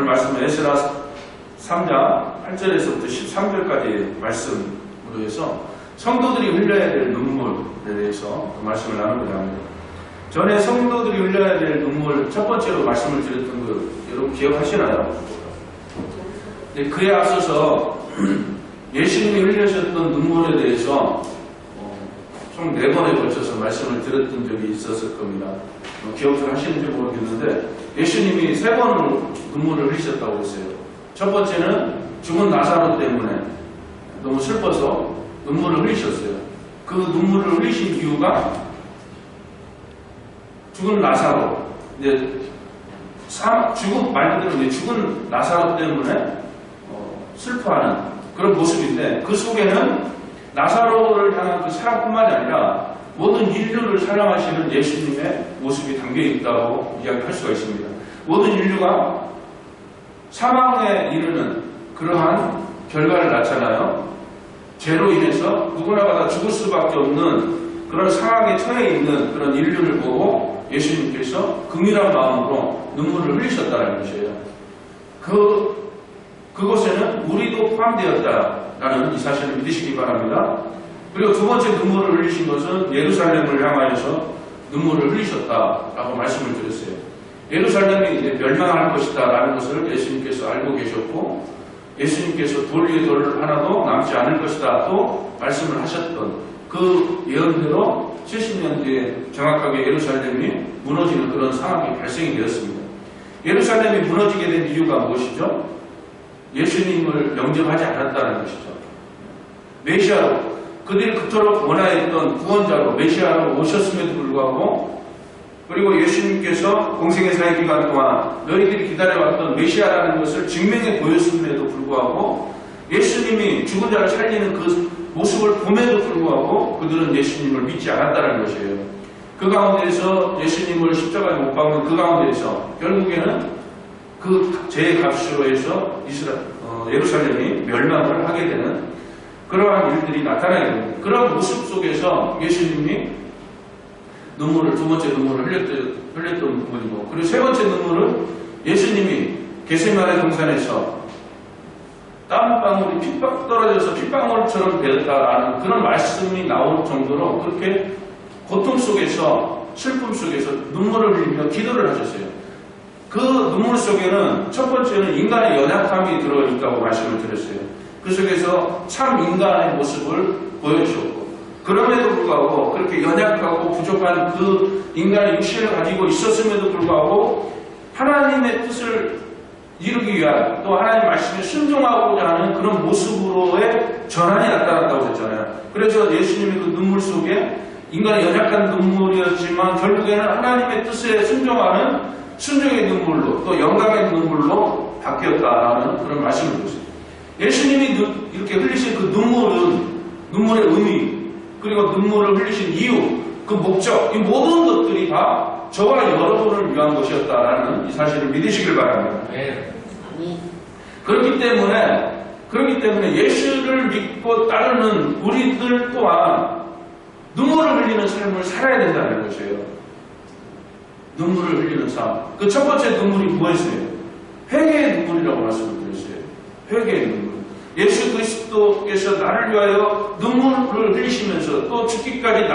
오늘 말씀은 에스라 3장 8절에서부터 13절까지 말씀으로 해서 성도들이 흘려야 될 눈물에 대해서 그 말씀을 나누고자 합니다. 전에 성도들이 흘려야 될 눈물 첫 번째로 말씀을 드렸던 거 여러분 기억하시나요? 네, 그에 앞서서 예수님이 흘리셨던 눈물에 대해서 총 4번에 걸쳐서 말씀을 드렸던 적이 있었을 겁니다. 기억을 하시는지 모르겠는데 예수님이 3번으로 눈물을 흘리셨다고 했어요. 첫 번째는 죽은 나사로 때문에 너무 슬퍼서 눈물을 흘리셨어요. 그 눈물을 흘리신 이유가 죽은 나사로, 말 그대로 죽은 나사로 때문에 슬퍼하는 그런 모습인데 그 속에는 나사로를 향한 그 사랑뿐만이 아니라 모든 인류를 사랑하시는 예수님의 모습이 담겨 있다고 이야기할 수가 있습니다. 모든 인류가 사망에 이르는 그러한 결과를 낳잖아요. 죄로 인해서 누구나가 다 죽을 수밖에 없는 그런 상황에 처해 있는 그런 인류를 보고 예수님께서 긍휼한 마음으로 눈물을 흘리셨다는 것이에요. 그곳에는 우리도 포함되었다라는 이 사실을 믿으시기 바랍니다. 그리고 두 번째 눈물을 흘리신 것은 예루살렘을 향하여서 눈물을 흘리셨다라고 말씀을 드렸어요. 예루살렘이 이제 멸망할 것이다 라는 것을 예수님께서 알고 계셨고 예수님께서 돌 위에 돌 하나도 남지 않을 것이다 또 말씀을 하셨던 그 예언대로 70년 뒤에 정확하게 예루살렘이 무너지는 그런 상황이 발생이 되었습니다. 예루살렘이 무너지게 된 이유가 무엇이죠? 예수님을 영접하지 않았다는 것이죠. 메시아로 그들이 그토록 원하였던 구원자로 메시아로 오셨음에도 불구하고 그리고 예수님께서 공생의 사회 기간 동안 너희들이 기다려왔던 메시아라는 것을 증명해 보였음에도 불구하고 예수님이 죽은 자를 살리는 그 모습을 봄에도 불구하고 그들은 예수님을 믿지 않았다는 것이에요. 그 가운데에서 예수님을 십자가에 못 박는 그 가운데에서 결국에는 그 죄의 값으로 해서 예루살렘이 멸망을 하게 되는 그러한 일들이 나타나게 됩니다. 그런 모습 속에서 예수님이 눈물을 두 번째 눈물을 흘렸던 부분이고 그리고 세 번째 눈물은 예수님이 겟세마네 동산에서 땀방울이 핏방 떨어져서 핏방울처럼 되었다라는 그런 말씀이 나올 정도로 그렇게 고통 속에서 슬픔 속에서 눈물을 흘리며 기도를 하셨어요. 그 눈물 속에는 첫 번째는 인간의 연약함이 들어있다고 말씀을 드렸어요. 그 속에서 참 인간의 모습을 보여주셨고 그럼에도 불구하고 그렇게 연약하고 부족한 그 인간의 육신을 가지고 있었음에도 불구하고 하나님의 뜻을 이루기 위한 또 하나님의 말씀에 순종하고자 하는 그런 모습으로의 전환이 나타났다고 했잖아요. 그래서 예수님의 그 눈물 속에 인간의 연약한 눈물이었지만 결국에는 하나님의 뜻에 순종하는 순종의 눈물로 또 영광의 눈물로 바뀌었다라는 그런 말씀을 드렸어요. 예수님이 이렇게 흘리신 그 눈물의 의미 그리고 눈물을 흘리신 이유 그 목적 이 모든 것들이 다 저와 여러분을 위한 것이었다라는 이 사실을 믿으시길 바랍니다. 그렇기 때문에 예수를 믿고 따르는 우리들 또한 눈물을 흘리는 삶을 살아야 된다는 것이에요. 눈물을 흘리는 삶. 그 첫 번째 눈물이 무엇이에요? 회개의 눈물이라고 말씀을 드렸어요. 회개의 눈물. 예수 그리스도께서 나를 위하여 눈물을 흘리시면서 또 죽기까지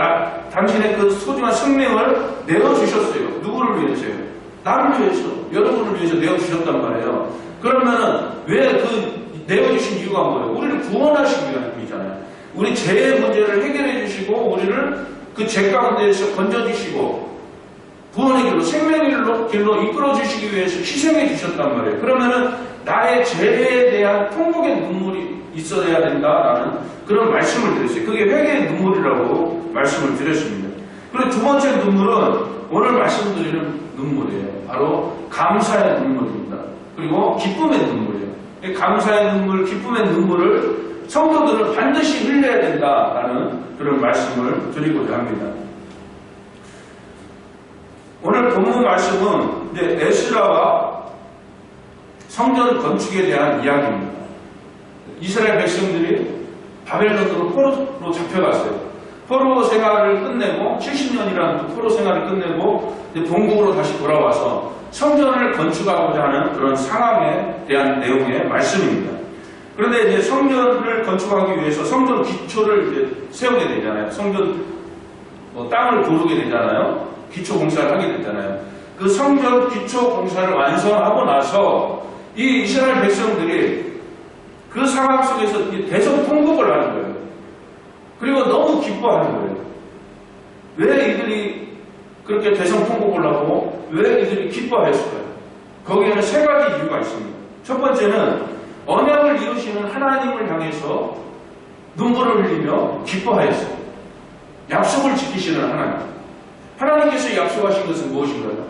당신의 그 소중한 생명을 내어주셨어요. 누구를 위해서요? 나를 위해서, 여러분을 위해서 내어주셨단 말이에요. 그러면은 왜 그 내어주신 이유가 뭐예요? 우리를 구원하시기 위한 분이잖아요. 우리 죄의 문제를 해결해 주시고 우리를 그 죄 가운데에서 건져주시고 구원의 길로 생명의 길로 이끌어 주시기 위해서 희생해 주셨단 말이에요. 그러면은 나의 죄에 대한 통곡의 눈물이 있어야 된다라는 그런 말씀을 드렸어요. 그게 회개의 눈물이라고 말씀을 드렸습니다. 그리고 두 번째 눈물은 오늘 말씀드리는 눈물이에요. 바로 감사의 눈물입니다. 그리고 기쁨의 눈물이에요. 감사의 눈물, 기쁨의 눈물을 성도들은 반드시 흘려야 된다라는 그런 말씀을 드리고자 합니다. 오늘 본문 말씀은 이제 에스라와 성전 건축에 대한 이야기입니다. 이스라엘 백성들이 바벨론으로 포로로 잡혀갔어요. 포로 생활을 끝내고 70년이라는 포로 생활을 끝내고 본국으로 다시 돌아와서 성전을 건축하고자 하는 그런 상황에 대한 내용의 말씀입니다. 그런데 이제 성전을 건축하기 위해서 성전 기초를 이제 세우게 되잖아요. 성전 땅을 고르게 되잖아요. 기초 공사를 하게 되잖아요. 그 성전 기초 공사를 완성하고 나서 이 이스라엘 백성들이 그 상황 속에서 대성통곡을 하는 거예요. 그리고 너무 기뻐하는 거예요. 왜 이들이 그렇게 대성통곡을 하고 왜 이들이 기뻐했을까요? 거기에는 세 가지 이유가 있습니다. 첫 번째는 언약을 이루시는 하나님을 향해서 눈물을 흘리며 기뻐하였어요. 약속을 지키시는 하나님. 하나님께서 약속하신 것은 무엇인가요?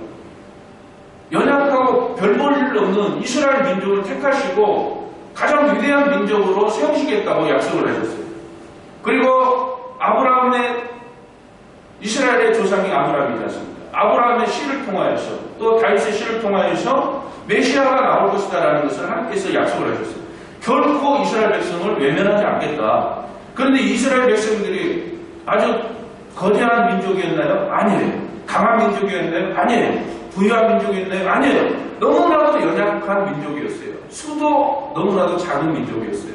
연약하고 별 볼 일 없는 이스라엘 민족을 택하시고 가장 위대한 민족으로 세우시겠다고 약속을 하셨어요. 그리고 아브라함의 이스라엘의 조상이 아브라함이지 않습니까? 아브라함의 씨를 통하여서 또 다윗의 씨를 통하여서 메시아가 나올 것이다라는 것을 하나님께서 약속을 하셨어요. 결코 이스라엘 백성을 외면하지 않겠다. 그런데 이스라엘 백성들이 아주 거대한 민족이었나요? 아니에요. 강한 민족이었나요? 아니에요. 부유한 민족이었나요? 아니에요. 너무나도 연약한 민족이었어요. 수도 너무나도 작은 민족이었어요.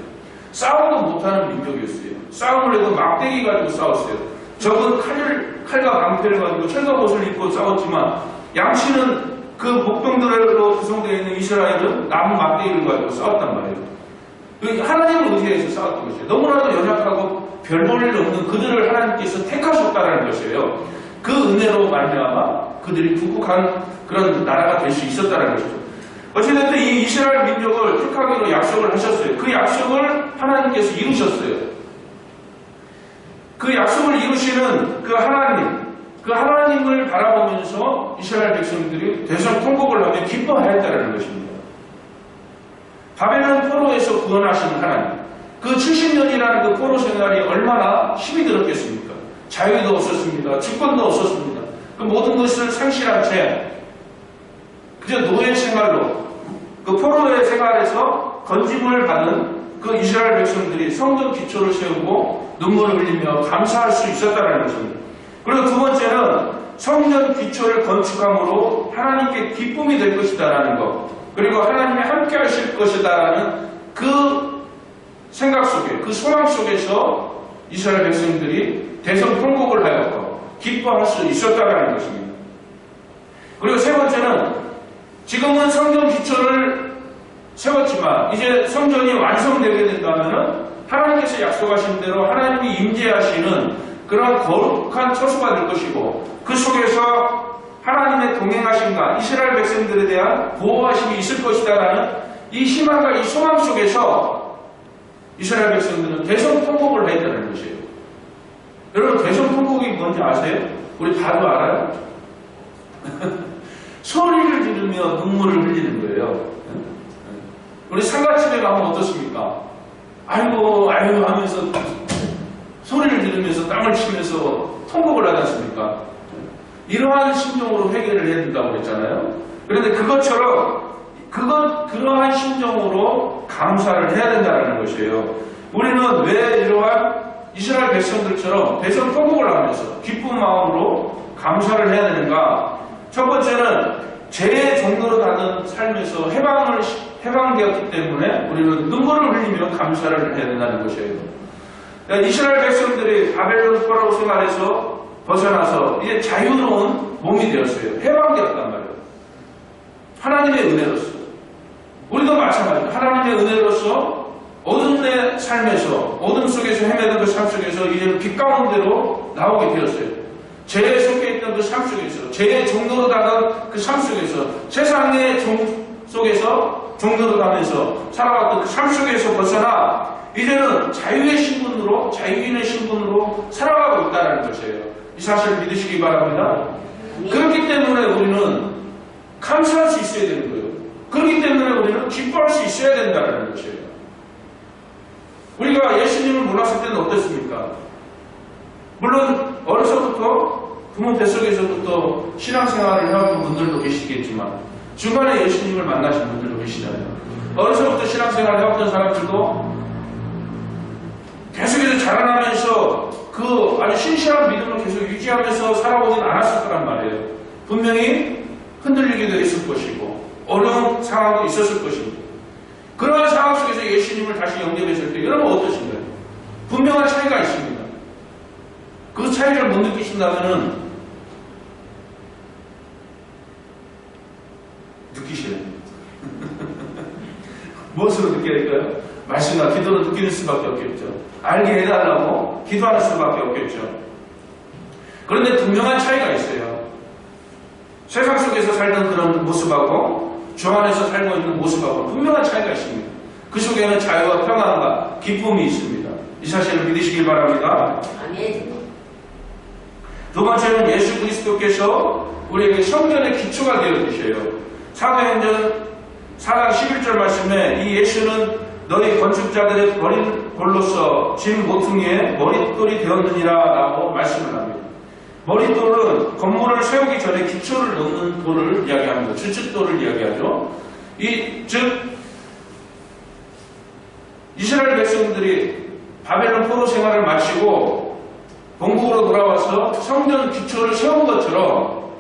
싸움도 못하는 민족이었어요. 싸움을 해도 막대기 가지고 싸웠어요. 적은 칼과 방패를 가지고 철갑옷을 입고 싸웠지만 양치는 그 목병들로 구성되어 있는 이스라엘은 나무 막대기를 가지고 싸웠단 말이에요. 하나님을 의지해서 싸웠던 것이에요. 너무나도 연약하고 별 볼 일 없는 그들을 하나님께서 택하셨다는 것이에요. 그 은혜로 말미암아 그들이 북북한 그런 나라가 될 수 있었다는 것이죠. 어쨌든 이 이스라엘 민족을 택하기로 약속을 하셨어요. 그 약속을 하나님께서 이루셨어요. 그 약속을 이루시는 그 하나님을 바라보면서 이스라엘 백성들이 대성통곡을 하며 기뻐하였다는 것입니다. 바벨론 포로에서 구원하신 하나님. 그 70년이라는 그 포로 생활이 얼마나 힘이 들었겠습니까? 자유도 없었습니다. 주권도 없었습니다. 그 모든 것을 상실한 채 그저 노예 생활로 그 포로의 생활에서 건짐을 받은 그 이스라엘 백성들이 성전 기초를 세우고 눈물을 흘리며 감사할 수 있었다는 것입니다. 그리고 두 번째는 성전 기초를 건축함으로 하나님께 기쁨이 될 것이다라는 것, 그리고 하나님이 함께 하실 것이다라는 그 생각 속에, 그 소망 속에서 이스라엘 백성들이 대성통곡을 하였고 기뻐할 수 있었다라는 것입니다. 그리고 세 번째는 지금은 성전 기초를 세웠지만 이제 성전이 완성되게 된다면 하나님께서 약속하신 대로 하나님이 임재하시는 그런 거룩한 처소가 될 것이고 그 속에서 하나님의 동행하심과 이스라엘 백성들에 대한 보호하심이 있을 것이다라는 이 희망과 이 소망 속에서 이스라엘 백성들은 대성통곡을 했다는 것이에요. 여러분 대성통곡이 뭔지 아세요? 우리 다들 알아요? 소리를 지르며 눈물을 흘리는 거예요. 우리 상가집에 가면 어떻습니까? 아이고 하면서 소리를 지르면서 땅을 치면서 통곡을 하지 않습니까? 이러한 심정으로 회개를 해야 된다고 그랬잖아요. 그런데 그것처럼 그러한 심정으로 감사를 해야 된다는 것이에요. 우리는 왜 이러한 이스라엘 백성들처럼 대성통곡을 하면서 기쁜 마음으로 감사를 해야 되는가? 첫 번째는 죄의 종로로 닿은 삶에서 해방되었기 때문에 우리는 눈물을 흘리며 감사를 해야 된다는 것이에요. 그러니까 이스라엘 백성들이 바벨론 포로 생활에서 벗어나서 이제 자유로운 몸이 되었어요. 해방되었단 말이에요. 하나님의 은혜로서. 우리도 마찬가지입니다. 하나님의 은혜로서 어둠의 삶에서, 어둠 속에서 헤매던 그 삶 속에서 이제 빛 가운데로 나오게 되었어요. 죄에 속해 있던 그 삶 속에서, 죄의 종로로 닿은 그 삶 속에서, 세상의 속에서 종로로 가면서 살아왔던 그 삶 속에서 벗어나 이제는 자유의 신분으로, 자유인의 신분으로 살아가고 있다는 것이에요. 이 사실을 믿으시기 바랍니다. 그렇기 때문에 우리는 감사할 수 있어야 되는 거예요. 그렇기 때문에 우리는 기뻐할 수 있어야 된다는 것이에요. 우리가 예수님을 몰랐을 때는 어땠습니까? 물론 어려서부터 부모 뱃속에서부터 신앙생활을 해왔던 분들도 계시겠지만 중간에 예수님을 만나신 분들도 계시잖아요. 어려서부터 신앙생활을 해왔던 사람들도 계속해서 자라나면서 그 아주 신실한 믿음을 계속 유지하면서 살아오진 않았을 거란 말이에요. 분명히 흔들리기도 했을 것이고 어려운 상황도 있었을 것입니다. 그러한 상황 속에서 예수님을 다시 영접했을 때 여러분 어떠신가요? 분명한 차이가 있습니다. 그 차이를 못 느끼신다면 느끼셔야 됩니다. 무엇으로 느껴야 될까요? 말씀과 기도로 느끼는 수밖에 없겠죠. 알게 해달라고 기도하는 수밖에 없겠죠. 그런데 분명한 차이가 있어요. 세상 속에서 살던 그런 모습하고 주 안에서 살고 있는 모습하고 분명한 차이가 있습니다. 그 속에는 자유와 평안과 기쁨이 있습니다. 이 사실을 믿으시길 바랍니다. 아멘. 두 번째는 예수 그리스도께서 우리에게 성전의 기초가 되어주셔요. 사도행전 4장 11절 말씀에 이 예수는 너희 건축자들의 버린 돌로서 진 모퉁이에 머릿돌이 되었느니라 라고 말씀을 합니다. 머릿돌은 건물을 세우기 전에 기초를 놓는 돌을 이야기합니다. 주춧돌을 이야기하죠. 즉 이스라엘 백성들이 바벨론 포로 생활을 마치고 본국으로 돌아와서 성전 기초를 세운 것처럼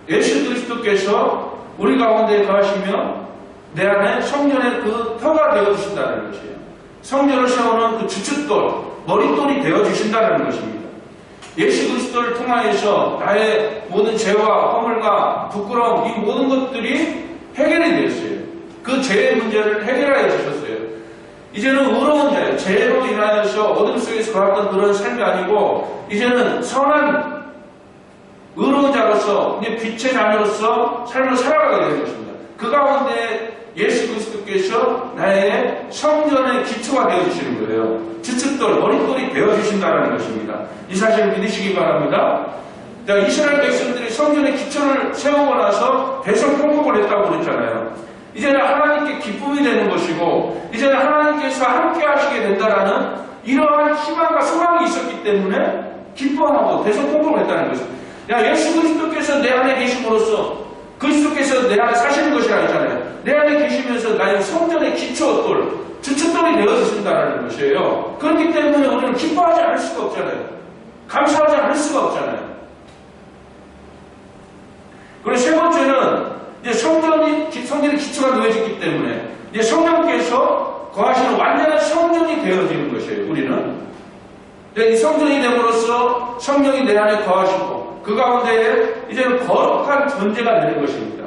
예수 그리스도께서 우리 가운데 거하시며 내 안에 성전의 그 터가 되어주신다는 것이에요. 성전을 세우는 그 주춧돌, 머릿돌이 되어주신다는 것입니다. 예수 그리스도를 통하여서 나의 모든 죄와 허물과 부끄러움 이 모든 것들이 해결이 되었어요. 그 죄의 문제를 해결하여 주셨어요. 이제는 의로운 자예요. 죄로 인하여서 어둠 속에서 걸었던 그런 삶이 아니고 이제는 선한 의로운 자로서 이제 빛의 자녀로서 삶을 살아가게 되는 것입니다. 그 가운데 예수 그리스도께서 나의 성전의 기초가 되어주시는 거예요. 주춧돌, 머릿돌이 되어주신다는 것입니다. 이 사실을 믿으시기 바랍니다. 이스라엘 백성들이 성전의 기초를 세우고 나서 대성통곡을 했다고 그랬잖아요. 이제는 하나님께 기쁨이 되는 것이고 이제는 하나님께서 함께 하시게 된다라는 이러한 희망과 소망이 있었기 때문에 기뻐하고 대성통곡을 했다는 것입니다. 예수 그리스도께서 내 안에 계심으로써 그리스도께서 내 안에 사시는 것이라 했잖아요. 내 안에 계시면서 나의 성전의 기초돌, 주춧돌이 되어주신다는 것이에요. 그렇기 때문에 우리는 기뻐하지 않을 수가 없잖아요. 감사하지 않을 수가 없잖아요. 그리고 세 번째는 이제 성전의 기초가 놓여졌기 때문에 이제 성령께서 거하시는 완전한 성전이 되어지는 것이에요. 우리는 이 성전이 됨으로써 성령이 내 안에 거하시고 그 가운데 이제는 거룩한 존재가 되는 것입니다.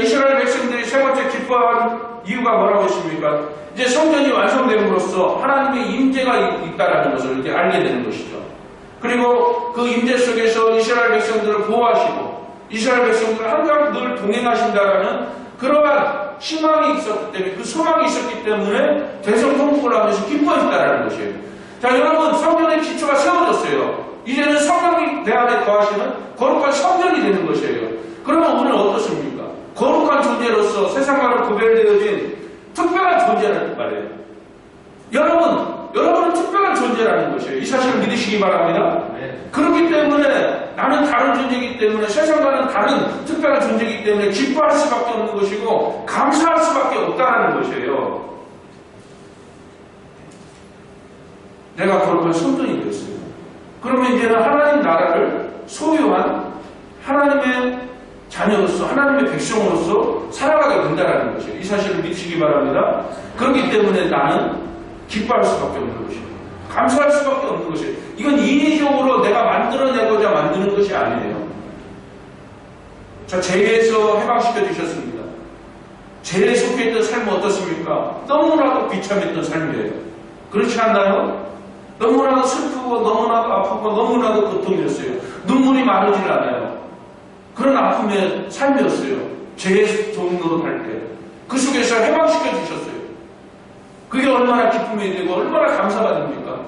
이스라엘 백성들이 세 번째 기뻐한 이유가 뭐라고 했습니까? 이제 성전이 완성됨으로써 하나님의 임재가 있다는 것을 이제 알게 되는 것이죠. 그리고 그 임재 속에서 이스라엘 백성들을 보호하시고 이스라엘 백성들을 항상 늘 동행하신다라는 그러한 희망이 있었기 때문에 그 소망이 있었기 때문에 대성통곡을 하면서 기뻐했다라는 것이에요. 자, 여러분 성전의 기초가 세워졌어요. 이제는 성령이 내 안에 거하시는 거룩한 성전이 되는 것이에요. 그러면 우리는 어떻습니까? 거룩한 존재로서 세상과는 구별되어진 특별한 존재라는 말이에요. 여러분은 특별한 존재라는 것이에요. 이 사실을 믿으시기 바랍니다. 그렇기 때문에 나는 다른 존재이기 때문에 세상과는 다른 특별한 존재이기 때문에 기뻐할 수밖에 없는 것이고 감사할 수밖에 없다는 것이에요. 내가 거룩한 성전이 되었어요. 그러면 이제는 하나님 나라를 소유한 하나님의 자녀로서 하나님의 백성으로서 살아가게 된다는 것이에요. 이 사실을 믿으시기 바랍니다. 그렇기 때문에 나는 기뻐할 수밖에 없는 것이에요. 감사할 수밖에 없는 것이에요. 이건 인위적으로 내가 만들어내고자 만드는 것이 아니에요. 자, 죄에서 해방시켜 주셨습니다. 죄에 속해 있던 삶은 어떻습니까? 너무나도 비참했던 삶이에요. 그렇지 않나요? 너무나도 슬프고 너무나도 아프고 너무나도 고통이었어요. 눈물이 마르질 않아요. 그런 아픔의 삶이었어요. 죄의 종로로 갈 때. 그 속에서 해방시켜 주셨어요. 그게 얼마나 기쁨이 되고 얼마나 감사가 됩니까?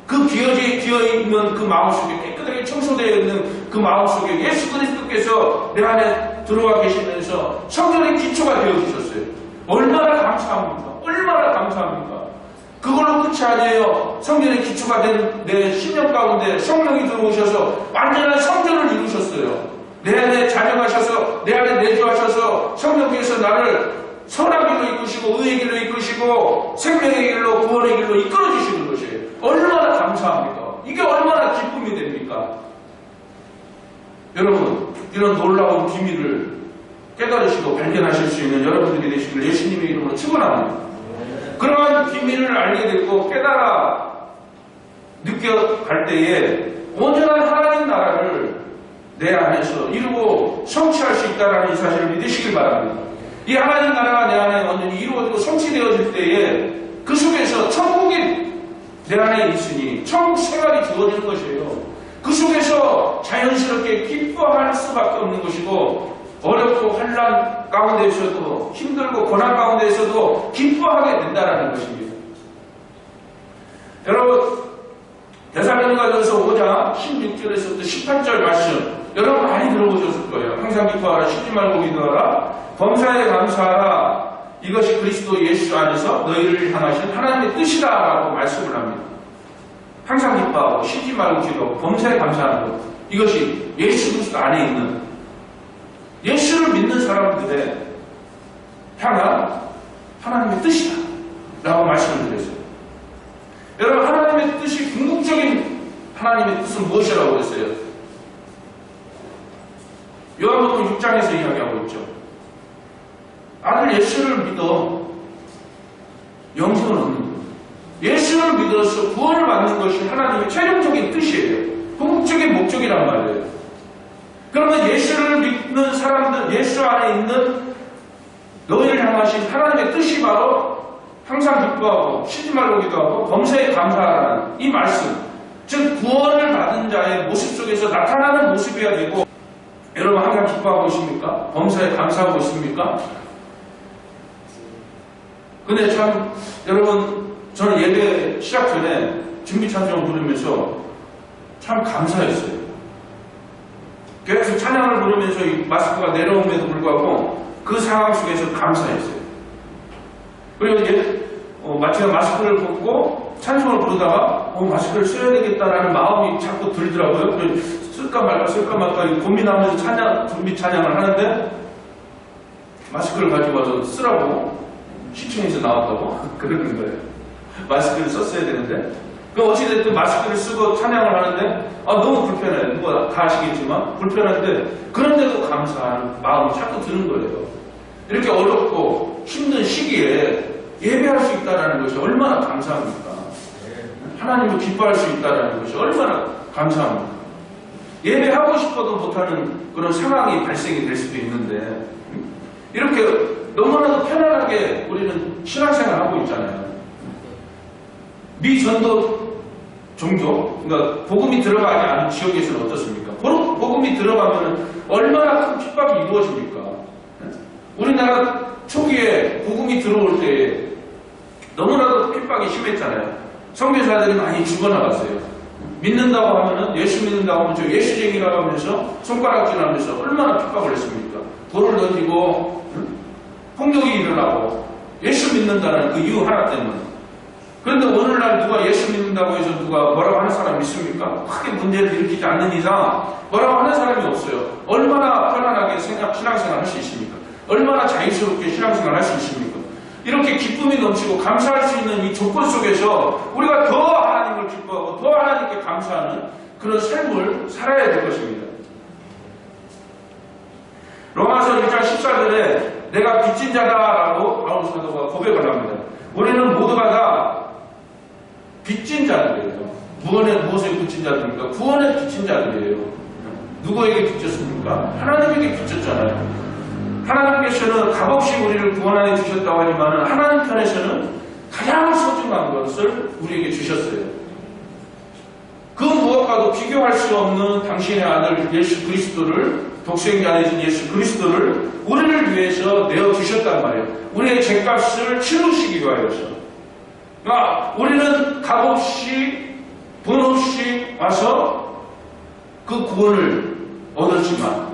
그 비어있는 그 마음속에 깨끗하게 청소되어 있는 그 마음속에 예수 그리스도께서 내 안에 들어와 계시면서 성전의 기초가 되어주셨어요. 얼마나 감사합니까? 얼마나 감사합니까? 그걸로 끝이 아니에요. 성전의 기초가 된 내 신령 가운데 성령이 들어오셔서 완전한 성전을 이루셨어요. 내 안에 자정하셔서 내 안에 내주하셔서 성령께서 나를 선한 길로 이끄시고 의의 길로 이끄시고 생명의 길로 구원의 길로 이끌어 주시는 것이에요. 얼마나 감사합니까? 이게 얼마나 기쁨이 됩니까? 여러분, 이런 놀라운 비밀을 깨달으시고 발견하실 수 있는 여러분들이 되시길 예수님의 이름으로 축원합니다. 그러한 비밀을 알게 되고 깨달아 느껴갈 때에 온전한 하나님 나라를 내 안에서 이루고 성취할 수 있다는 이 사실을 믿으시길 바랍니다. 이 하나님 나라가 내 안에 완전히 이루어지고 성취되어질 때에 그 속에서 천국이 내 안에 있으니 천국 생활이 주어지는 것이에요. 그 속에서 자연스럽게 기뻐할 수밖에 없는 것이고 어렵고 환난 가운데에서도 힘들고 고난 가운데에서도 기뻐하게 된다는 것입니다. 여러분 데살로니가전서 5장 16절에서부터 18절 말씀 여러분 많이 들어보셨을 거예요. 항상 기뻐하라, 쉬지 말고 기도하라, 범사에 감사하라, 이것이 그리스도 예수 안에서 너희를 향하신 하나님의 뜻이다 라고 말씀을 합니다. 항상 기뻐하고 쉬지 말고 기도하고 범사에 감사하는 것, 이것이 예수 그리스도 안에 있는 예수를 믿는 사람들의 향한 하나님의 뜻이다 라고 말씀을 드렸어요. 여러분 하나님의 뜻이 궁극적인 하나님의 뜻은 무엇이라고 그랬어요? 요한복음 6장에서 이야기하고 있죠. 아들 예수를 믿어 영생을 얻는 것, 예수를 믿어서 구원을 받는 것이 하나님의 최종적인 뜻이에요. 궁극적인 목적이란 말이에요. 그러면 예수를 믿는 사람들, 예수 안에 있는 너희를 향하신 하나님의 뜻이 바로 항상 기뻐하고 쉬지 말고 기도하고 범사에 감사하라는 이 말씀, 즉 구원을 받은 자의 모습 속에서 나타나는 모습이어야 되고, 여러분 항상 기뻐하고 있습니까? 범사에 감사하고 있습니까? 근데 참 여러분 저는 예배 시작 전에 준비 찬송을 부르면서 참 감사했어요. 계속 찬양을 부르면서 이 마스크가 내려옴에도 불구하고 그 상황 속에서 감사했어요. 그리고 이제 마치 마스크를 벗고 찬송을 부르다가 마스크를 써야 되겠다라는 마음이 자꾸 들더라고요. 쓸까 말까 고민하면서 준비 찬양을 하는데 마스크를 가지고 와서 쓰라고 시청에서 나왔다고 그러는 거예요. 마스크를 썼어야 되는데 어찌됐든 마스크를 쓰고 찬양을 하는데 너무 불편해요. 누가 다 아시겠지만 불편한데 그런데도 감사하는 마음이 자꾸 드는 거예요. 이렇게 어렵고 힘든 시기에 예배할 수 있다는 것이 얼마나 감사합니까? 하나님을 기뻐할 수 있다는 것이 얼마나 감사합니까? 예배하고 싶어도 못하는 그런 상황이 발생이 될 수도 있는데 이렇게 너무나도 편안하게 우리는 신앙생활을 하고 있잖아요. 미전도 종교, 그러니까 복음이 들어가지 않은 지역에서는 어떻습니까? 복음이 들어가면 얼마나 큰 핍박이 이루어집니까? 우리나라 초기에 복음이 들어올 때 너무나도 핍박이 심했잖아요. 선교사들이 많이 죽어나갔어요. 믿는다고 하면은, 예수 믿는다고 하면 저 예수쟁이라고 하면서 손가락질하면서 얼마나 핍박을 했습니까? 돌을 던지고 폭력이 일어나고 예수 믿는다는 그 이유 하나 때문에. 그런데 오늘날 누가 예수 믿는다고 해서 누가 뭐라고 하는 사람이 있습니까? 크게 문제를 일으키지 않는 이상 뭐라고 하는 사람이 없어요. 얼마나 편안하게 신앙생활 할 수 있습니까? 얼마나 자유스럽게 신앙생활 할 수 있습니까? 이렇게 기쁨이 넘치고 감사할 수 있는 이 조건 속에서 우리가 더 하나님을 기뻐하고 더 하나님께 감사하는 그런 삶을 살아야 될 것입니다. 로마서 1장 14절에 내가 빚진 자다라고 바울 사도가 고백을 합니다. 우리는 모두가 다 빚진 자들이에요. 무엇에 빚진 자들입니까? 구원에 빚진 자들이에요. 누구에게 빚졌습니까? 하나님에게 빚졌잖아요. 하나님께서는 값없이 우리를 구원하여 주셨다고 하지만 하나님 편에서는 가장 소중한 것을 우리에게 주셨어요. 그 무엇과도 비교할 수 없는 당신의 아들 예수 그리스도를, 독생자 되신 예수 그리스도를 우리를 위해서 내어주셨단 말이에요. 우리의 죄값을 치르시기 위하여서. 그러니까 우리는 값없이 돈 없이 와서 그 구원을 얻었지만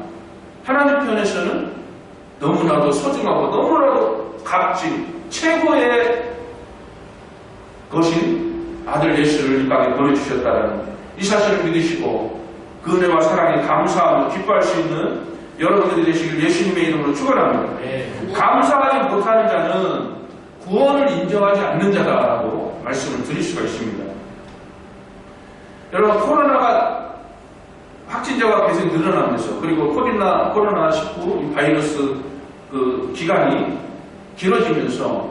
하나님 편에서는 너무나도 소중하고 너무나도 값진 최고의 것인 아들 예수를 이 땅에 보내주셨다는 이 사실을 믿으시고 그 은혜와 사랑에 감사하며 기뻐할 수 있는 여러분들이 되시길 예수님의 이름으로 축원합니다. 감사하지 못하는 자는 구원을 인정하지 않는 자다라고 말씀을 드릴 수가 있습니다. 여러분, 코로나가 확진자가 계속 늘어나면서, 그리고 코로나19 바이러스 그 기간이 길어지면서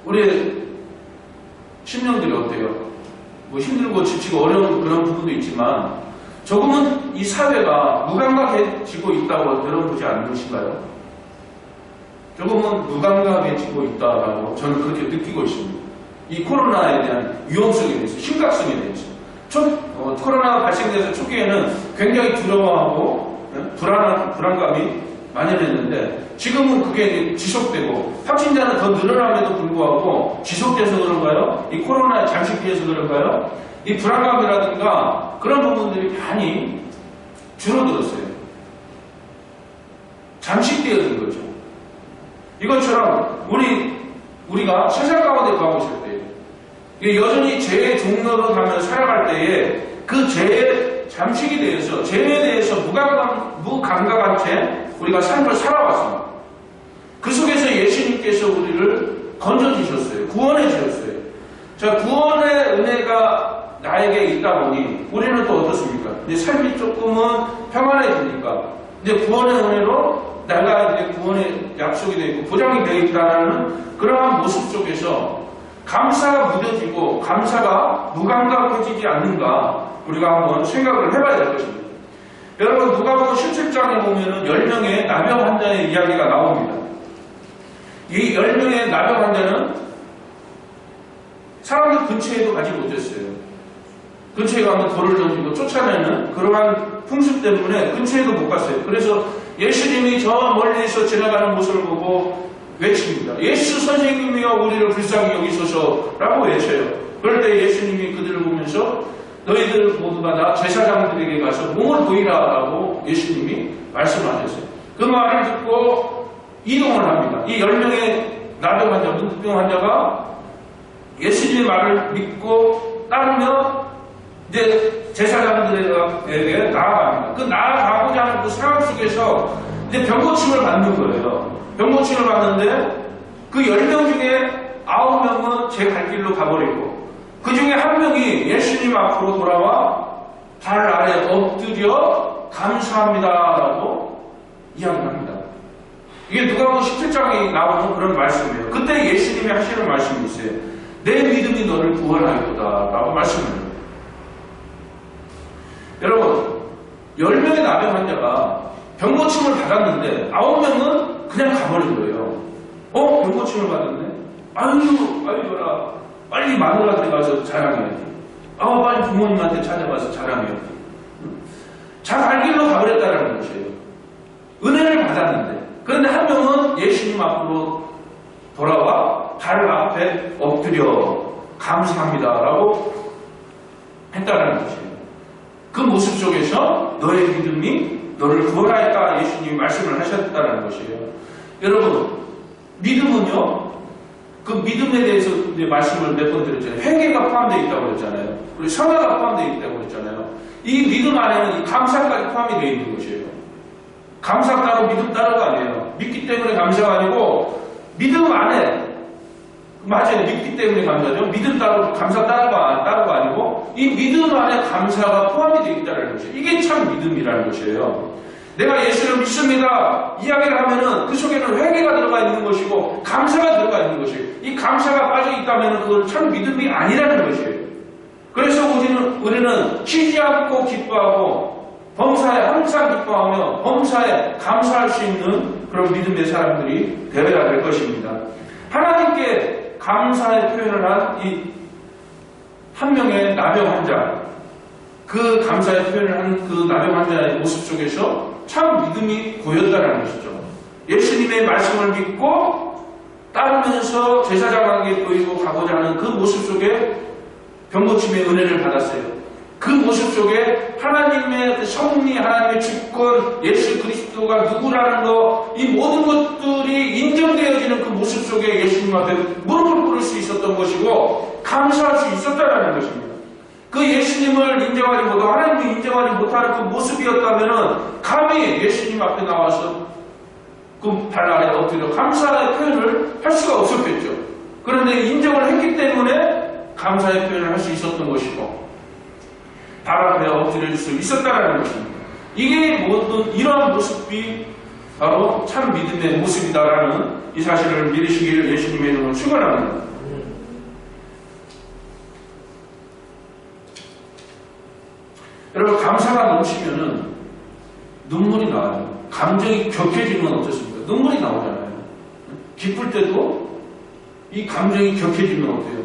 우리 심령들이 어때요? 뭐 힘들고 지치고 어려운 그런 부분도 있지만 조금은 이 사회가 무감각해지고 있다고 여러분 보지 않으신가요? 조금은 무감각해지고 있다라고 저는 그렇게 느끼고 있습니다. 이 코로나에 대한 위험성에 대해서, 심각성에 대해서. 코로나가 발생돼서 초기에는 굉장히 두려워하고 불안감이 만연했는데 지금은 그게 지속되고 확진자는 더 늘어남에도 불구하고 지속돼서 그런가요? 이 코로나에 잠식돼서 그런가요? 이 불안감이라든가 그런 부분들이 많이 줄어들었어요. 잠식되어진 거죠. 이것처럼 우리가 세상 가운데 가고 있을 때 여전히 죄의 종로로 가며 살아갈 때에 그 죄의 잠식에 대해서, 죄에 대해서 무감각한 채 우리가 삶을 살아왔습니다. 그 속에서 예수님께서 우리를 건져주셨어요. 구원해 주셨어요. 자, 구원의 은혜가 나에게 있다 보니 우리는 또 어떻습니까? 이제 삶이 조금은 평안해지니까 이제 구원의 은혜로 내가 이제 구원의 약속이 되어 있고 보장이 되어 있다는 그러한 모습 속에서 감사가 무뎌지고 감사가 무감각해지지 않는가 우리가 한번 생각을 해봐야 될 것입니다. 여러분, 누가복음 17장에 보면은 10명의 나병 환자의 이야기가 나옵니다. 이 10명의 나병 환자는 사람들 근처에도 가지 못했어요. 근처에 가면 돌을 던지고 쫓아내는 그러한 풍습 때문에 근처에도 못 갔어요. 그래서 예수님이 저 멀리서 지나가는 모습을 보고 외칩니다. 예수 선생님이여 우리를 불쌍히 여기소서라고 외쳐요. 그럴 때 예수님이 그들을 보면서 너희들 모두가 다 제사장들에게 가서 몸을 보이라라고 예수님이 말씀하셨어요. 그 말을 듣고 이동을 합니다. 이 10명의 나병 환자, 문득병 환자가 예수님의 말을 믿고 따르며 이제 제사장들에게 나아갑니다. 그 나아가고자 하는 그 상황 속에서 이제 병고침을 받는 거예요. 병고침을 받는데 그 10명 중에 9명은 제 갈 길로 가버리고 그 중에 1명이 예수님 앞으로 돌아와 발 아래 엎드려 감사합니다라고 이야기합니다. 이게 누가복음 17장에 나오는 그런 말씀이에요. 그때 예수님이 하시는 말씀이 있어요. 내 믿음이 너를 구원하였도다라고 말씀을 해요. 여러분, 10명의 나병 환자가 병고침을 받았는데 9명은 그냥 가버린 거예요. 병고침을 받았네? 아유라, 빨리 마누라한테 가서 자랑해야지. 빨리 부모님한테 찾아가서 자랑해야지. 잘 갈 길로 가버렸다는 것이에요. 은혜를 받았는데. 그런데 1명은 예수님 앞으로 돌아와 발 앞에 엎드려 감사합니다라고 했다는 것이에요. 그 모습 속에서 너의 믿음이 너를 구원하였다 예수님이 말씀을 하셨다는 것이에요. 여러분, 믿음은요, 그 믿음에 대해서 이제 말씀을 몇 번 드렸잖아요. 회개가 포함되어 있다고 그랬잖아요. 그리고 성화가 포함되어 있다고 그랬잖아요. 이 믿음 안에는 이 감사까지 포함이 되어 있는 것이에요. 감사 따로 믿음 따로가 아니에요. 믿기 때문에 감사가 아니고 믿음 안에, 맞아요. 믿기 때문에 감사죠. 믿음 따로, 감사 따로가 아니고 이 믿음 안에 감사가 포함이 되어 있다는 것이에요. 이게 참 믿음이라는 것이에요. 내가 예수를 믿습니다 이야기를 하면은 그 속에는 회개가 들어가 있는 것이고 감사가 들어가 있는 것이에요. 이 감사가 빠져 있다면 그건 참 믿음이 아니라는 것이에요. 그래서 우리는 쉬지 않고 기뻐하고 범사에 항상 기뻐하며 범사에 감사할 수 있는 그런 믿음의 사람들이 되어야 될 것입니다. 하나님께 감사의 표현을 한 이 한 명의 나병 환자, 그 감사의 표현을 한 그 나병 환자의 모습 속에서 참 믿음이 보였다는 것이죠. 예수님의 말씀을 믿고 따르면서 제사장에게 보이고 가고자 하는 그 모습 속에 병고침의 은혜를 받았어요. 그 모습 속에 하나님의 섭리, 하나님의 주권, 예수 그리스도가 누구라는 것, 이 모든 것들이 인정되어지는 그 모습 속에 예수님 앞에 무릎을 꿇을 수 있었던 것이고 감사할 수 있었다는 것입니다. 그 예수님을 인정하지 못하고 하나님을 인정하지 못하는 그 모습이었다면 감히 예수님 앞에 나와서 그 발 아래 엎드려 감사의 표현을 할 수가 없었겠죠. 그런데 인정을 했기 때문에 감사의 표현을 할 수 있었던 것이고 발 앞에 엎드릴 수 있었다는 것입니다. 이게 모든 이러한 모습이 바로 참 믿음의 모습이다라는 이 사실을 믿으시기를 예수님의 이름으로 축원합니다. 여러분, 감사가 넘치면은 눈물이 나와요. 감정이 격해지면 어떻습니까? 눈물이 나오잖아요. 기쁠 때도 이 감정이 격해지면 어때요?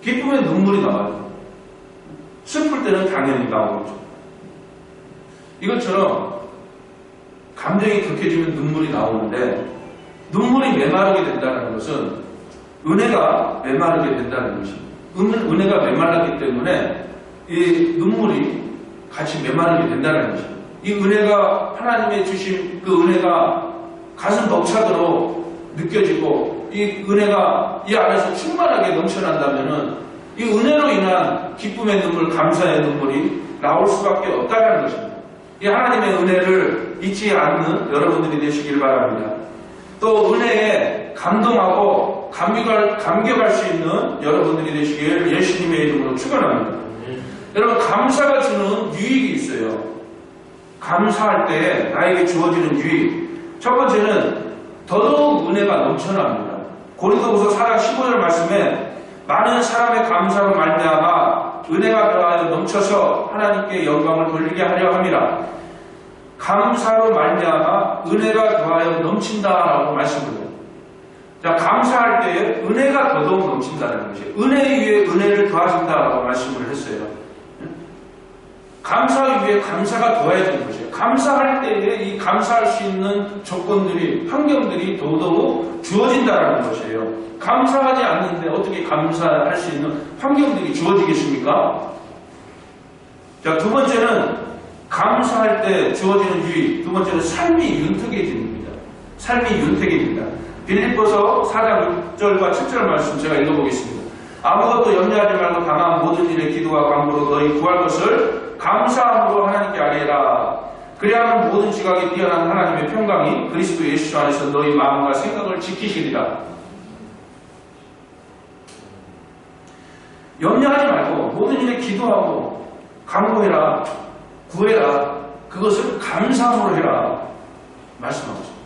기쁘면 눈물이 나와요. 슬플 때는 당연히 나오죠. 이것처럼 감정이 격해지면 눈물이 나오는데, 눈물이 메마르게 된다는 것은 은혜가 메마르게 된다는 것입니다. 은혜가 메말랐기 때문에 이 눈물이 같이 메마르게 된다는 것입니다. 이 은혜가, 하나님의 주신 그 은혜가 가슴 벅차도록 느껴지고, 이 은혜가 이 안에서 충만하게 넘쳐난다면은 이 은혜로 인한 기쁨의 눈물, 감사의 눈물이 나올 수밖에 없다는 것입니다. 이 하나님의 은혜를 잊지 않는 여러분들이 되시길 바랍니다. 또 은혜에 감동하고 감격할 수 있는 여러분들이 되시길 예수님의 이름으로 축원합니다. 여러분, 감사가 주는 유익이 있어요. 감사할 때 나에게 주어지는 유익. 첫 번째는 더더욱 은혜가 넘쳐납니다. 고린도후서 4장 15절 말씀에 많은 사람의 감사로 말미암아 은혜가 더하여 넘쳐서 하나님께 영광을 돌리게 하려 함이라. 감사로 말미암아 은혜가 더하여 넘친다라고 말씀을 해요. 자, 감사할 때에 은혜가 더더욱 넘친다는 것이에요. 은혜 위에 은혜를 더하신다라고 말씀을 했어요. 감사 위에 감사가 더해지는 것이에요. 감사할 때에 이 감사할 수 있는 조건들이, 환경들이 더더욱 주어진다는 것이에요. 감사하지 않는데 어떻게 감사할 수 있는 환경들이 주어지겠습니까? 자, 두 번째는 감사할 때 주어지는 유익. 두 번째는 삶이 윤택해집니다. 삶이 윤택해집니다. 빌립보서 4장 6절과 7절 말씀 제가 읽어보겠습니다. 아무것도 염려하지 말고 다만 모든 일에 기도와 간구로 너희 구할 것을 감사함으로 하나님께 아뢰라. 그리하면 모든 지각에 뛰어난 하나님의 평강이 그리스도 예수 안에서 너희 마음과 생각을 지키시리라. 염려하지 말고 모든 일에 기도하고 간구해라. 구해라. 그것을 감사함으로 해라. 말씀하고 있습니다.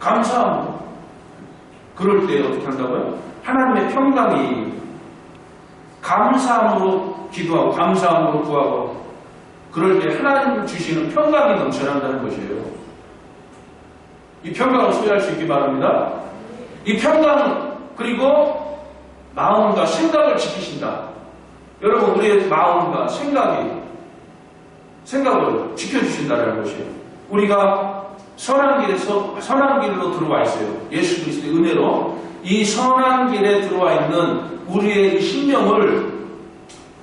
감사함으로. 그럴 때 어떻게 한다고요? 하나님의 평강이 감사함으로 기도하고 감사함으로 구하고 그럴 때 하나님 주시는 평강이 넘쳐난다는 것이에요. 이 평강을 소유할 수 있기 바랍니다. 이 평강, 그리고 마음과 생각을 지키신다. 여러분, 우리의 마음과 생각을 지켜주신다는 것이에요. 우리가 선한 길로 들어와 있어요. 예수 그리스도의 은혜로 이 선한 길에 들어와 있는 우리의 이 심령을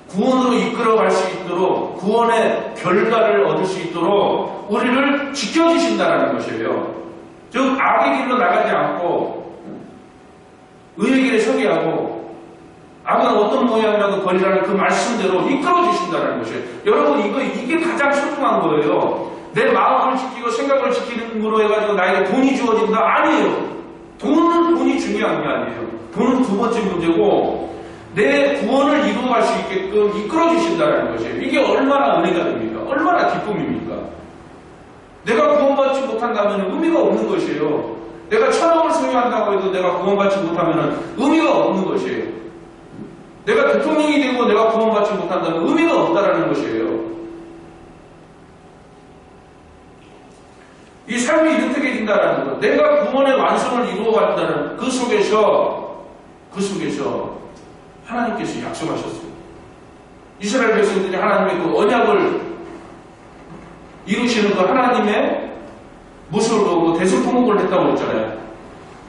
구원으로 이끌어갈 수 있도록, 구원의 결과를 얻을 수 있도록 우리를 지켜주신다는 것이에요. 즉, 악의 길로 나가지 않고 의의 길에 서게 하고 악은 어떤 모양이라도 버리라는 그 말씀대로 이끌어주신다는 것이에요. 여러분, 이게 가장 소중한 거예요. 내 마음을 지키고 생각을 지키는 거로 해가지고 나에게 돈이 주어진다? 아니에요. 돈이 중요한 게 아니에요. 돈은 두 번째 문제고, 내 구원을 이루어갈 수 있게끔 이끌어주신다는 것이에요. 이게 얼마나 은혜가 됩니까? 얼마나 기쁨입니까? 내가 구원받지 못한다면 의미가 없는 것이에요. 내가 천억을 소유한다고 해도 내가 구원받지 못하면 의미가 없는 것이에요. 내가 대통령이 되고 내가 구원받지 못한다면 의미가 없다라는 것이에요. 이 삶이 윤택해진다는 것, 내가 구원의 완성을 이루어간다는 그 속에서 하나님께서 약속하셨어요. 이스라엘 백성들이 하나님의 그 언약을 이루시는 그 하나님의 모습을 보고 대성통곡을 했다고 했잖아요.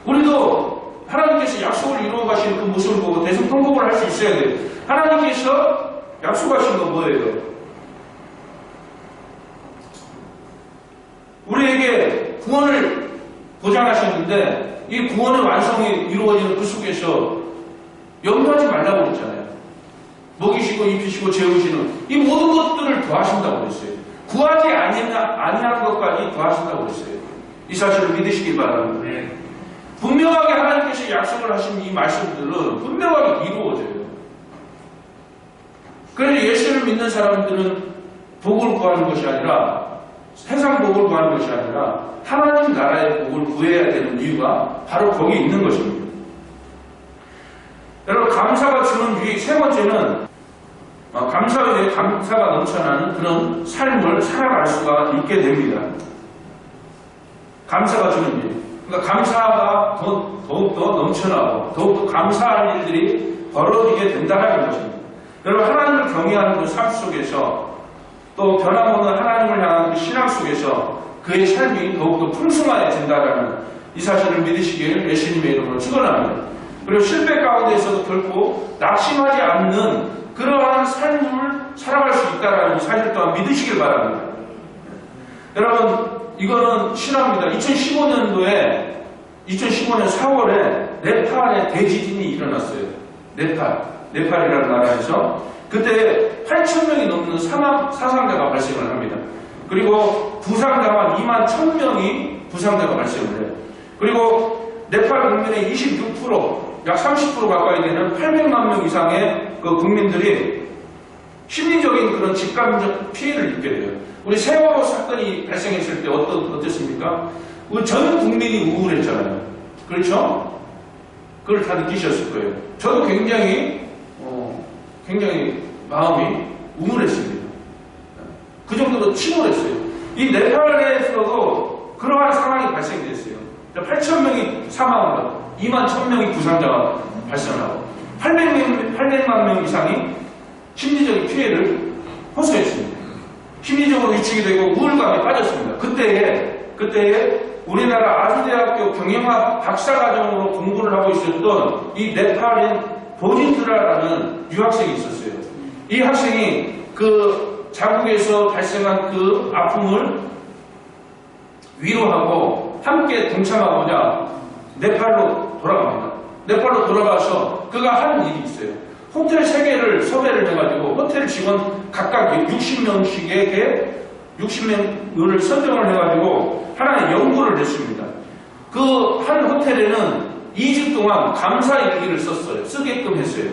우리도 하나님께서 약속을 이루어 가시는 그 모습을 보고 대성통곡을 할 수 있어야 돼요. 하나님께서 약속하신 건 뭐예요? 우리에게 구원을 보장하셨는데 이 구원의 완성이 이루어지는 그 속에서 염려하지 말라고 그랬잖아요. 먹이시고 입히시고 재우시는 이 모든 것들을 더하신다고 그랬어요. 구하지 아니한 것까지 더하신다고 그랬어요. 이 사실을 믿으시기 바랍니다. 네. 분명하게 하나님께서 약속을 하신 이 말씀들은 분명하게 이루어져요. 그래서 예수를 믿는 사람들은 복을 구하는 것이 아니라 세상 복을 구하는 것이 아니라 하나님 나라의 복을 구해야 되는 이유가 바로 거기 있는 것입니다. 여러분, 감사가 주는 유익 세 번째는 감사에 감사가 넘쳐나는 그런 삶을 살아갈 수가 있게 됩니다. 감사가 주는 일. 그러니까 감사가 더욱더 넘쳐나고 더욱더 감사할 일들이 벌어지게 된다는 것입니다. 여러분, 하나님을 경외하는 그 삶 속에서 또 변함없는 하나님을 향한 그 신앙 속에서 그의 삶이 더욱더 풍성해진다는 이 사실을 믿으시길 예수님의 이름으로 축원합니다. 그리고 실패 가운데에서도 결코 낙심하지 않는 그러한 삶을 살아갈 수 있다는 이 사실 또한 믿으시길 바랍니다. 여러분, 이거는 실화입니다. 2015년 4월에 네팔에 대지진이 일어났어요. 네팔이라는 나라에서 그때 8,000명이 넘는 사상자가 발생을 합니다. 그리고 부상자가 21,000명이 부상자가 발생을 해요. 그리고 네팔 국민의 26%, 약 30% 가까이 되는 800만 명 이상의 그 국민들이 심리적인 그런 직감적 피해를 입게 돼요. 우리 세월호 사건이 발생했을 때 어땠습니까? 전 국민이 우울했잖아요. 그렇죠? 그걸 다 느끼셨을 거예요. 저도 굉장히 마음이 우울했습니다. 그 정도로 침울했어요. 이 네팔에서도 그러한 상황이 발생됐어요. 8,000명이 사망을 하고 21,000명이 부상자가 발생하고 800만 명 이상이 심리적인 피해를 호소했습니다. 심리적으로 위축이 되고 우울감에 빠졌습니다. 그때에 우리나라 아주대학교 경영학 박사과정으로 공부를 하고 있었던 이 네팔인 보니트라라는 유학생이 있었어요. 이 학생이 그 자국에서 발생한 그 아픔을 위로하고 함께 동참하고자 네팔로 돌아갑니다. 네팔로 돌아가서 그가 하는 일이 있어요. 호텔 3개를 섭외를 해가지고 호텔 직원 각각 60명씩에게 60명을 선정을 해가지고 하나의 연구를 했습니다. 그 한 호텔에는 2주 동안 감사일기를 쓰게끔 했어요.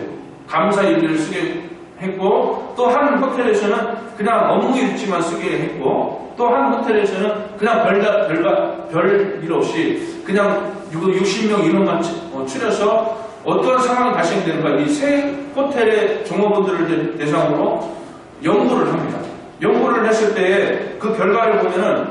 감사일기를 쓰게 했고, 또 한 호텔에서는 그냥 업무 일지만 쓰게 했고, 또 한 호텔에서는 그냥 별일 없이 그냥 60명 인원만 추려서 어떠한 상황이 발생되는가 이 세 호텔의 종업원들을 대상으로 연구를 합니다. 연구를 했을 때 그 결과를 보면은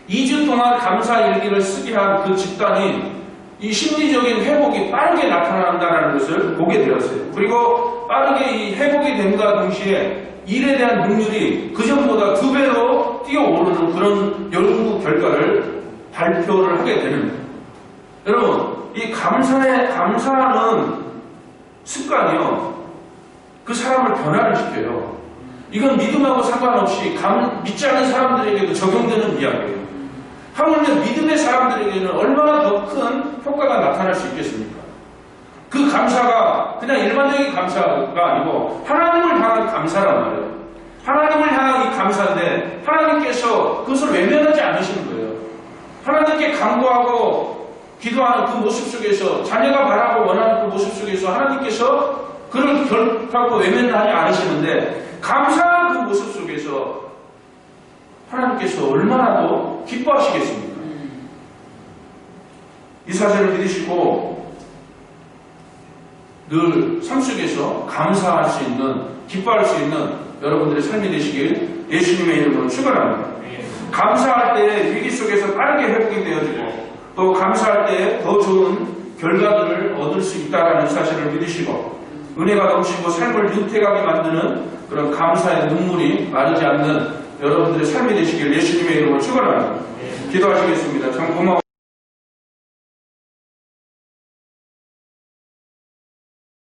2주 동안 감사일기를 쓰게 한 그 집단이 이 심리적인 회복이 빠르게 나타난다는 것을 보게 되었어요. 그리고 빠르게 이 회복이 됨과 동시에 일에 대한 능률이 그전보다 2배로 뛰어오르는 그런 연구 결과를 발표를 하게 되는 거예요. 여러분, 이 감사하는 습관이요, 그 사람을 변화를 시켜요. 이건 믿음하고 상관없이 믿지 않는 사람들에게도 적용되는 이야기예요. 하물며 믿음의 사람들에게는 얼마나 더 큰 효과가 나타날 수 있겠습니까? 그 감사가 그냥 일반적인 감사가 아니고 하나님을 향한 감사란 말이에요. 하나님을 향한 이 감사인데 하나님께서 그것을 외면하지 않으시는 거예요. 하나님께 간구하고 기도하는 그 모습 속에서, 자녀가 바라고 원하는 그 모습 속에서 하나님께서 그를 결코 외면하지 않으시는데, 감사한 그 모습 속에서 하나님께서 얼마나 더 기뻐하시겠습니까? 이 사실을 믿으시고 늘 삶 속에서 감사할 수 있는, 기뻐할 수 있는 여러분들의 삶이 되시길 예수님의 이름으로 축원합니다. 감사할 때 위기 속에서 빠르게 회복이 되어지고, 또 감사할 때 더 좋은 결과들을 얻을 수 있다는 사실을 믿으시고, 은혜가 넘치고 삶을 윤택하게 만드는 그런 감사의 눈물이 마르지 않는 여러분들의 삶이 되시길 예수님의 이름으로 축원합니다. 기도하시겠습니다. 참 고마워.